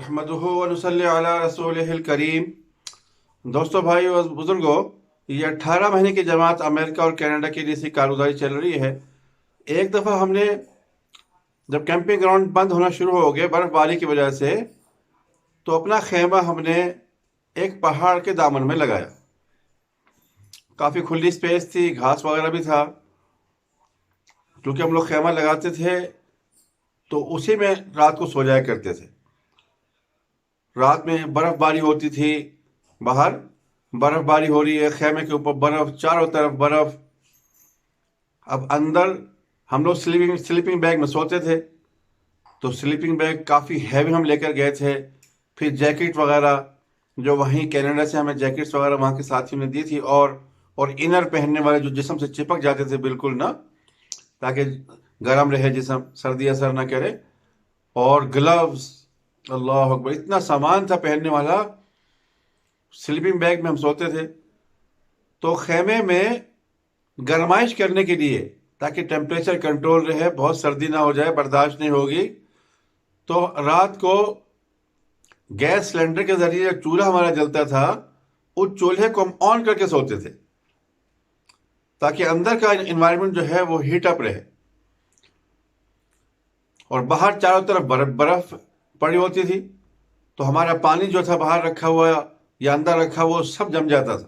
نحمدہ ونصلی علی رسولہ الکریم۔ دوستو، بھائی اور بزرگوں، یہ 18 مہینے کی جماعت امریکہ اور کینیڈا کی جیسی کارگزاری چل رہی ہے۔ ایک دفعہ ہم نے جب کیمپنگ گراؤنڈ بند ہونا شروع ہو گئے برف باری کی وجہ سے، تو اپنا خیمہ ہم نے ایک پہاڑ کے دامن میں لگایا۔ کافی کھلی سپیس تھی، گھاس وغیرہ بھی تھا۔ کیونکہ ہم لوگ خیمہ لگاتے تھے تو اسی میں رات کو سو جایا کرتے تھے۔ رات میں برف باری ہوتی تھی، باہر برف باری ہو رہی ہے، خیمے کے اوپر برف، چاروں طرف برف۔ اب اندر ہم لوگ سلیپنگ بیگ میں سوتے تھے، تو سلیپنگ بیگ کافی ہیوی ہم لے کر گئے تھے۔ پھر جیکٹ وغیرہ جو وہیں کینیڈا سے ہمیں جیکٹس وغیرہ وہاں کے ساتھی نے دی تھی، اور انر پہننے والے جو جسم سے چپک جاتے تھے بالکل نہ، تاکہ گرم رہے جسم، سردی اثر نہ کرے، اور گلوز۔ اللہ اکبر، اتنا سامان تھا پہننے والا۔ سلیپنگ بیگ میں ہم سوتے تھے۔ تو خیمے میں گرمائش کرنے کے لیے، تاکہ ٹیمپریچر کنٹرول رہے، بہت سردی نہ ہو جائے، برداشت نہیں ہوگی، تو رات کو گیس سلنڈر کے ذریعے چولہا ہمارا جلتا تھا، اس چولہے کو ہم آن کر کے سوتے تھے، تاکہ اندر کا انوائرمنٹ جو ہے وہ ہیٹ اپ رہے۔ اور باہر چاروں طرف برف پڑی ہوتی تھی، تو ہمارا پانی جو تھا باہر رکھا ہوا یا اندر رکھا ہوا سب جم جاتا تھا۔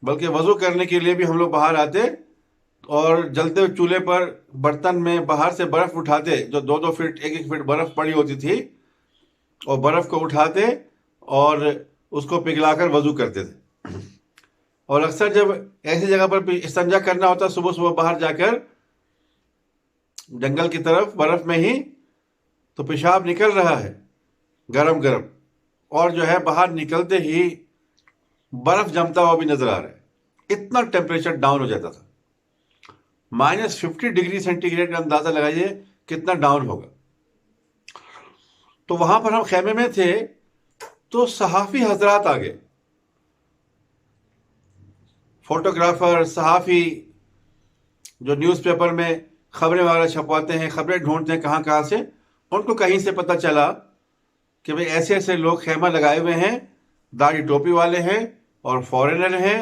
بلکہ وضو کرنے کے لیے بھی ہم لوگ باہر آتے، اور جلتے ہوئے چولہے پر برتن میں باہر سے برف اٹھاتے، جو 2-2 فٹ 1-1 فٹ برف پڑی ہوتی تھی، اور برف کو اٹھاتے اور اس کو پگھلا کر وضو کرتے تھے۔ اور اکثر جب ایسی جگہ پر استنجا کرنا ہوتا، صبح صبح باہر جا کر جنگل کی طرف برف میں ہی، تو پیشاب نکل رہا ہے گرم گرم، اور جو ہے باہر نکلتے ہی برف جمتا ہوا بھی نظر آ رہا ہے۔ اتنا ٹیمپریچر ڈاؤن ہو جاتا تھا۔ -50 ڈگری سینٹی گریڈ کا اندازہ لگائیے کتنا ڈاؤن ہوگا۔ تو وہاں پر ہم خیمے میں تھے، تو صحافی حضرات آ گئے، فوٹوگرافر، صحافی، جو نیوز پیپر میں خبریں وغیرہ چھپواتے ہیں، خبریں ڈھونڈتے ہیں کہاں کہاں سے۔ ان کو کہیں سے پتہ چلا کہ بھئی ایسے ایسے لوگ خیمہ لگائے ہوئے ہیں، داڑھی ٹوپی والے ہیں اور فورنر ہیں،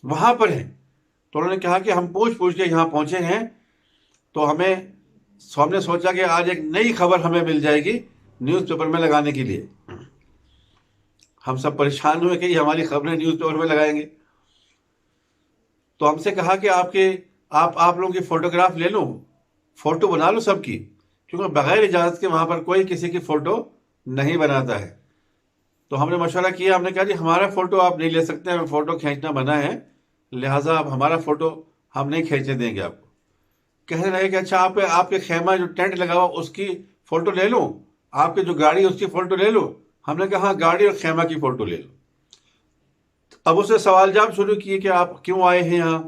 وہاں پر ہیں۔ تو انہوں نے کہا کہ ہم پوچھ کے یہاں پہنچے ہیں، تو ہم نے سوچا کہ آج ایک نئی خبر ہمیں مل جائے گی نیوز پیپر میں لگانے کے لیے۔ ہم سب پریشان ہوئے کہ یہ ہماری خبریں نیوز پیپر میں لگائیں گے۔ تو ہم سے کہا کہ آپ لوگوں کی فوٹوگراف لے لوں، فوٹو بنا لوں سب کی، کیونکہ بغیر اجازت کے وہاں پر کوئی کسی کی فوٹو نہیں بناتا ہے۔ تو ہم نے مشورہ کیا، ہم نے کہا جی ہمارا فوٹو آپ نہیں لے سکتے، ہمیں فوٹو کھینچنا منع ہے، لہٰذا اب ہمارا فوٹو ہم نہیں کھینچنے دیں گے آپ کو۔ کہنے لگے کہ اچھا آپ کے خیمہ جو ٹینٹ لگا ہوا اس کی فوٹو لے لوں، آپ کی جو گاڑی ہے اس کی فوٹو لے لوں۔ ہم نے کہا ہاں، گاڑی اور خیمہ کی فوٹو لے لو۔ اب اس سے سوال جواب شروع کیے کہ آپ کیوں آئے ہیں یہاں؟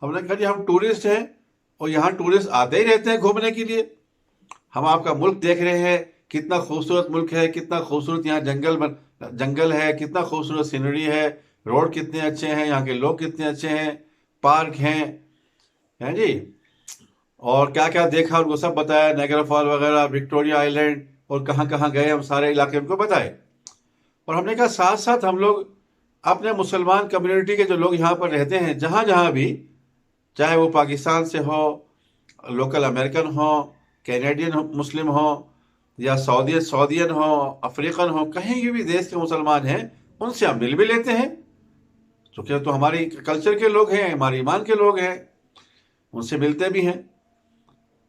ہم نے کہا جی ہم ٹورسٹ ہیں، اور یہاں ٹورسٹ آتے ہی رہتے ہیں گھومنے کے لیے۔ ہم آپ کا ملک دیکھ رہے ہیں، کتنا خوبصورت ملک ہے، کتنا خوبصورت یہاں جنگل ہے، کتنا خوبصورت سینری ہے، روڈ کتنے اچھے ہیں، یہاں کے لوگ کتنے اچھے ہیں، پارک ہیں جی، اور کیا کیا دیکھا ان کو سب بتایا، نیاگرا فال وغیرہ، وکٹوریا آئی لینڈ، اور کہاں کہاں گئے ہم سارے علاقے ان کو بتائے۔ اور ہم نے کہا ساتھ ساتھ ہم لوگ اپنے مسلمان کمیونٹی کے جو لوگ یہاں پر رہتے ہیں، جہاں جہاں بھی، چاہے وہ پاکستان سے ہو، لوکل امریکن ہو، کینیڈین مسلم ہو، یا سعودین ہو، افریقن ہو، کہیں بھی دیش کے مسلمان ہیں، ان سے ہم مل بھی لیتے ہیں، کیونکہ تو ہماری کلچر کے لوگ ہیں، ہمارے ایمان کے لوگ ہیں، ان سے ملتے بھی ہیں۔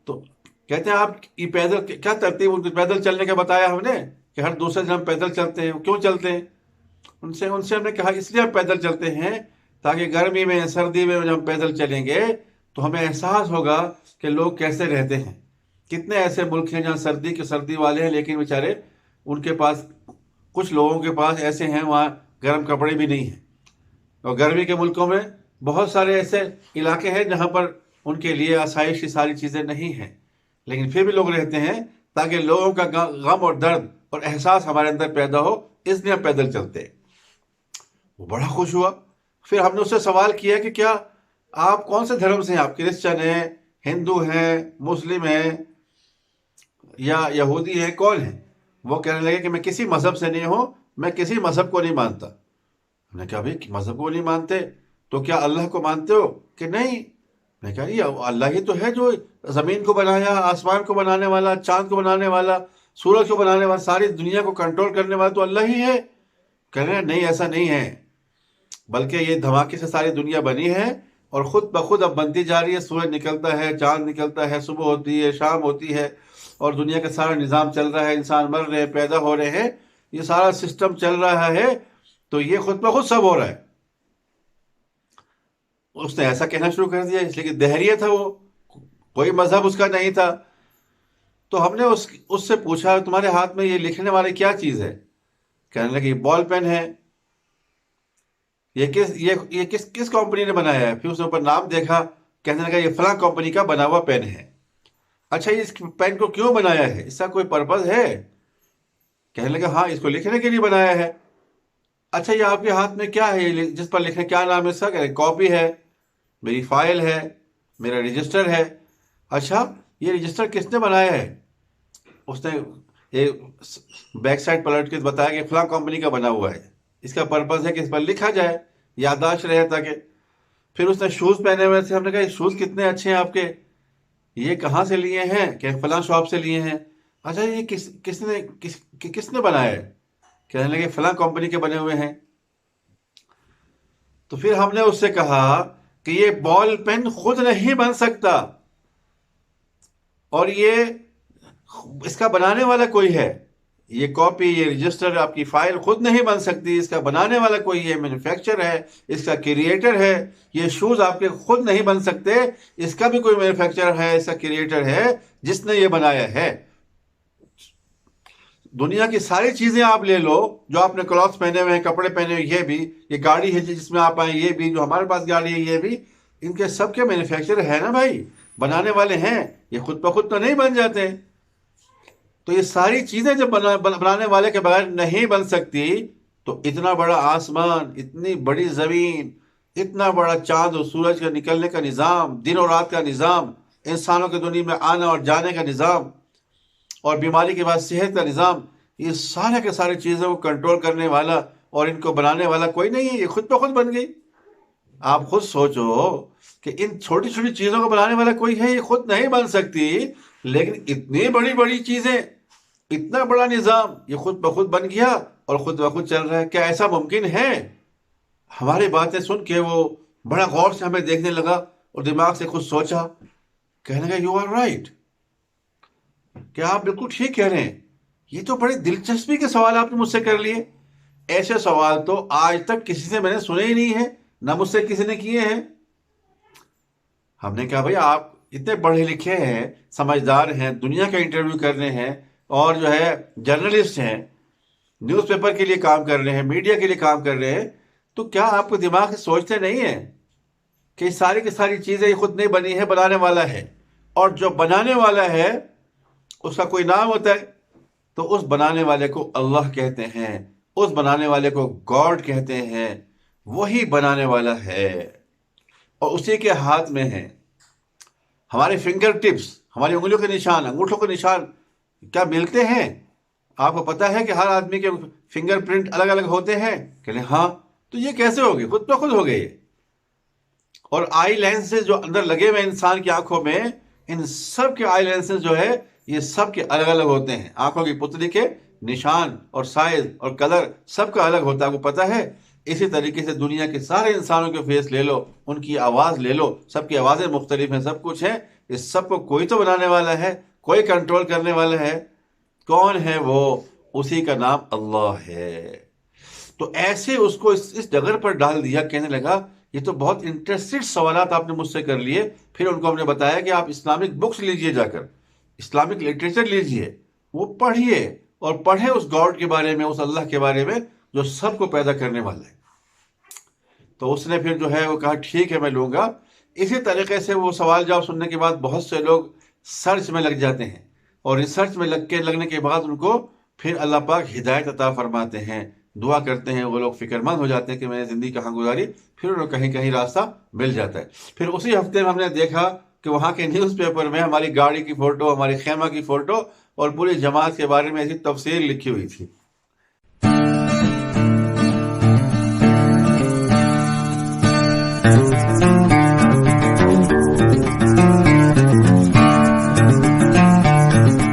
تو کہتے ہیں آپ یہ پیدل کیا ترتیب، ان کو پیدل چلنے کا بتایا ہم نے کہ ہر دوسرے دن ہم پیدل چلتے ہیں۔ کیوں چلتے ہیں؟ ان سے ہم نے کہا اس لیے ہم پیدل چلتے ہیں تاکہ گرمی میں، سردی میں جب ہم پیدل چلیں گے تو ہمیں احساس ہوگا کہ لوگ کیسے رہتے ہیں۔ کتنے ایسے ملک ہیں جہاں سردی والے ہیں، لیکن بیچارے ان کے پاس، کچھ لوگوں کے پاس ایسے ہیں وہاں گرم کپڑے بھی نہیں ہیں۔ اور گرمی کے ملکوں میں بہت سارے ایسے علاقے ہیں جہاں پر ان کے لیے آسائش کی ساری چیزیں نہیں ہیں، لیکن پھر بھی لوگ رہتے ہیں تاکہ لوگوں کا غم اور درد اور احساس ہمارے اندر پیدا ہو، اس لیے ہم پیدل چلتے ہیں۔ وہ بڑا خوش ہوا۔ پھر ہم نے اس سے سوال کیا کہ کیا آپ کون سے دھرم سے ہیں؟ آپ کرسچن ہیں، ہندو ہیں، مسلم ہیں، یا یہودی ہیں، کون ہیں؟ وہ کہنے لگے کہ میں کسی مذہب سے نہیں ہوں، میں کسی مذہب کو نہیں مانتا۔ ہم نے کہا بھائی مذہب کو نہیں مانتے تو کیا اللہ کو مانتے ہو کہ نہیں؟ میں نے کہا یہ اللہ ہی تو ہے جو زمین کو بنایا، آسمان کو بنانے والا، چاند کو بنانے والا، سورج کو بنانے والا، ساری دنیا کو کنٹرول کرنے والا تو اللہ ہی ہے۔ کہہ رہے ہیں نہیں ایسا نہیں ہے، بلکہ یہ دھماکے سے ساری دنیا بنی ہے اور خود بخود اب بنتی جا رہی ہے۔ سورج نکلتا ہے، چاند نکلتا ہے، صبح ہوتی ہے، شام ہوتی ہے، اور دنیا کا سارا نظام چل رہا ہے، انسان مر رہے ہیں، پیدا ہو رہے ہیں، یہ سارا سسٹم چل رہا ہے، تو یہ خود بخود سب ہو رہا ہے۔ اس نے ایسا کہنا شروع کر دیا، اس لیے کہ دہریہ تھا وہ، کوئی مذہب اس کا نہیں تھا۔ تو ہم نے اس سے پوچھا تمہارے ہاتھ میں یہ لکھنے والی کیا چیز ہے؟ کہنے لگے یہ بال پین ہے۔ یہ کس کمپنی نے بنایا ہے؟ پھر اس نے اوپر نام دیکھا، کہنے لگا یہ فلاں کمپنی کا بنا ہوا پین ہے۔ اچھا یہ اس پین کو کیوں بنایا ہے؟ اس کا کوئی پرپز ہے؟ کہنے لگا ہاں اس کو لکھنے کے لیے بنایا ہے۔ اچھا یہ آپ کے ہاتھ میں کیا ہے جس پر لکھنے، کیا نام ہے اس کا؟ کہ کاپی ہے، میری فائل ہے، میرا رجسٹر ہے۔ اچھا یہ رجسٹر کس نے بنایا ہے؟ اس نے یہ بیک سائڈ پلٹ کے بتایا کہ فلاں کمپنی کا بنا ہوا ہے، اس کا پرپز ہے کہ اس پر لکھا جائے، یادداشت رہے تاکہ۔ پھر اس نے شوز پہنے ہوئے تھے، ہم نے کہا یہ شوز کتنے اچھے ہیں آپ کے، یہ کہاں سے لیے ہیں؟ کہ فلاں شاپ سے لیے ہیں۔ اچھا یہ کس نے بنایا ہے؟ کہنے لگے فلاں کمپنی کے بنے ہوئے ہیں۔ تو پھر ہم نے اس سے کہا کہ یہ بال پین خود نہیں بن سکتا، اور یہ اس کا بنانے والا کوئی ہے۔ یہ کاپی، یہ رجسٹر، آپ کی فائل خود نہیں بن سکتی، اس کا بنانے والا کوئی ہے، مینوفیکچر ہے، اس کا کریٹر ہے۔ یہ شوز آپ کے خود نہیں بن سکتے، اس کا بھی کوئی مینوفیکچر ہے، اس کا کریٹر ہے جس نے یہ بنایا ہے۔ دنیا کی ساری چیزیں آپ لے لو، جو آپ نے کلوتھس پہنے ہوئے ہیں، کپڑے پہنے ہوئے، یہ بھی، یہ گاڑی ہے جس میں آپ آئیں، یہ بھی، جو ہمارے پاس گاڑی ہے یہ بھی، ان کے سب کے مینوفیکچر ہے نا بھائی، بنانے والے ہیں، یہ خود بخود تو نہیں بن جاتے۔ تو یہ ساری چیزیں جب بنانے والے کے بغیر نہیں بن سکتی، تو اتنا بڑا آسمان، اتنی بڑی زمین، اتنا بڑا چاند اور سورج کا نکلنے کا نظام، دن اور رات کا نظام، انسانوں کے دنیا میں آنا اور جانے کا نظام، اور بیماری کے بعد صحت کا نظام، یہ سارے کے سارے چیزوں کو کنٹرول کرنے والا اور ان کو بنانے والا کوئی نہیں ہے، یہ خود بخود بن گئی۔ آپ خود سوچو کہ ان چھوٹی چھوٹی چیزوں کو بنانے والا کوئی ہے، یہ خود نہیں بن سکتی، لیکن اتنی بڑی بڑی چیزیں، اتنا بڑا نظام، یہ خود بخود بن گیا اور خود بخود چل رہا ہے۔ کیا ایسا ممکن ہے؟ ہماری باتیں سن کے وہ بڑا غور سے ہمیں دیکھنے لگا اور دماغ سے خود سوچا، کہنے لگا یو آر رائٹ، کہ آپ بالکل ٹھیک کہہ رہے ہیں، یہ تو بڑی دلچسپی کے سوال آپ نے مجھ سے کر لیے۔ ایسے سوال تو آج تک کسی سے میں نے سنے ہی نہیں ہے، نہ مجھ سے کسی نے کیے ہیں۔ ہم نے کہا بھئی آپ اتنے پڑھے لکھے ہیں، سمجھدار ہیں، دنیا کا انٹرویو کر رہے ہیں، اور جو ہے جرنلسٹ ہیں، نیوز پیپر کے لیے کام کر رہے ہیں، میڈیا کے لیے کام کر رہے ہیں، تو کیا آپ کو دماغ سے سوچتے نہیں ہیں کہ یہ ساری کی ساری چیزیں خود نہیں بنی ہے، بنانے والا ہے، اور جو بنانے والا ہے اس کا کوئی نام ہوتا ہے، تو اس بنانے والے کو اللہ کہتے ہیں، اس بنانے والے کو گاڈ کہتے ہیں، وہی بنانے والا ہے اور اسی کے ہاتھ میں ہے۔ ہمارے فنگر ٹپس، ہماری انگلیوں کے نشان، انگوٹھوں کے نشان کیا ملتے ہیں؟ آپ کو پتا ہے کہ ہر آدمی کے فنگر پرنٹ الگ الگ ہوتے ہیں؟ کہ ہاں، تو یہ کیسے ہو گئے؟ خود بخود ہو گئے۔ اور آئی لینسز جو اندر لگے ہوئے انسان کی آنکھوں میں، ان سب کے آئی لینسز جو ہے یہ سب کے الگ الگ ہوتے ہیں، آنکھوں کی پتلی کے نشان اور سائز اور کلر سب کا الگ ہوتا ہے، آپ کو پتا ہے؟ اسی طریقے سے دنیا کے سارے انسانوں کے فیس لے لو، ان کی آواز لے لو، سب کی آوازیں مختلف ہیں، سب کچھ ہے، اس سب کو کوئی تو بنانے والا ہے، کوئی کنٹرول کرنے والا ہے۔ کون ہے وہ؟ اسی کا نام اللہ ہے۔ تو ایسے اس کو اس ڈگر پر ڈال دیا، کہنے لگا یہ تو بہت انٹرسٹڈ سوالات آپ نے مجھ سے کر لیے۔ پھر ان کو ہم نے بتایا کہ آپ اسلامک بکس لیجئے، جا کر اسلامک لٹریچر لیجئے، وہ پڑھیے اور پڑھیں اس گاڈ کے بارے میں، اس اللہ کے بارے میں جو سب کو پیدا کرنے والا ہے۔ تو اس نے پھر جو ہے وہ کہا ٹھیک ہے میں لوں گا۔ اسی طریقے سے وہ سوال جواب سننے کے بعد بہت سے لوگ سرچ میں لگ جاتے ہیں، اور ریسرچ میں لگنے کے بعد ان کو پھر اللہ پاک ہدایت عطا فرماتے ہیں، دعا کرتے ہیں، وہ لوگ فکر مند ہو جاتے ہیں کہ میں نے زندگی کہاں گزاری، پھر انہیں کہیں کہیں راستہ مل جاتا ہے۔ پھر اسی ہفتے میں ہم نے دیکھا کہ وہاں کے نیوز پیپر میں ہماری گاڑی کی فوٹو، ہماری خیمہ کی فوٹو اور پوری جماعت کے بارے میں ایسی تفصیل لکھی ہوئی تھی.